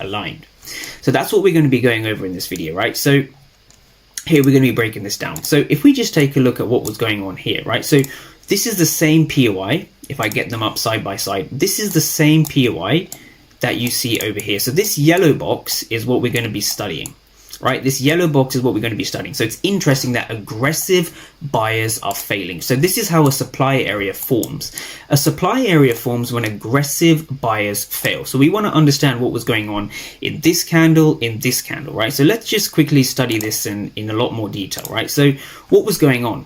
aligned. So that's what we're going to be going over in this video, right? So here we're going to be breaking this down. So if we just take a look at what was going on here, right? So this is the same POI. If I get them up side by side, this is the same POI that you see over here. So this yellow box is what we're going to be studying, right? This yellow box is what we're going to be studying. So it's interesting that aggressive buyers are failing. So this is how a supply area forms. A supply area forms when aggressive buyers fail. So we want to understand what was going on in this candle, right? So let's just quickly study this in a lot more detail, right? So what was going on,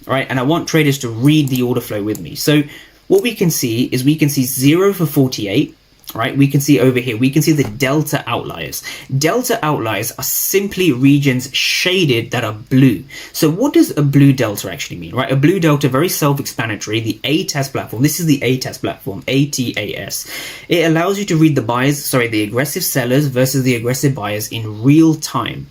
right? And I want traders to read the order flow with me. So what we can see is we can see 0 for 48, right? We can see over here, we can see the delta outliers. Delta outliers are simply regions shaded that are blue. So what does a blue delta actually mean, right? A blue delta, very self-explanatory. The ATAS platform, this is the ATAS platform, ATAS. It allows you to read the aggressive sellers versus the aggressive buyers in real time.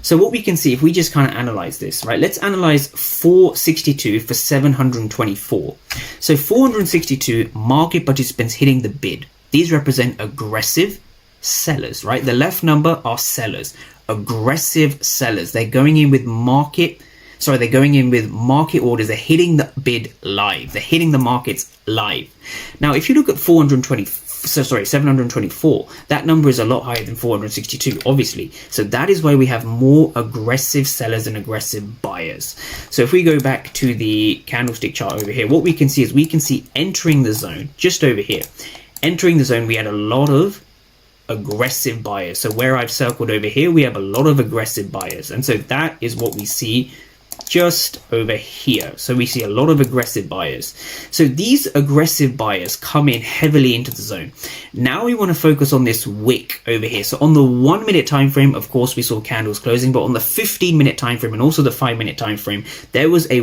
So what we can see, if we just kind of analyze this, right? Let's analyze 462 for 724. So 462 market participants hitting the bid. These represent aggressive sellers, right? The left number are sellers, aggressive sellers. They're going in with market orders. They're hitting the bid live. They're hitting the markets live. Now, if you look at 724, that number is a lot higher than 462, obviously. So that is why we have more aggressive sellers and aggressive buyers. So if we go back to the candlestick chart over here, what we can see is we can see entering the zone just over here. Entering the zone, we had a lot of aggressive buyers. So where I've circled over here, we have a lot of aggressive buyers. And so that is what we see just over here. So we see a lot of aggressive buyers. So these aggressive buyers come in heavily into the zone. Now we want to focus on this wick over here. So on the 1 minute time frame, of course, we saw candles closing, but on the 15-minute time frame and also the 5-minute time frame, there was a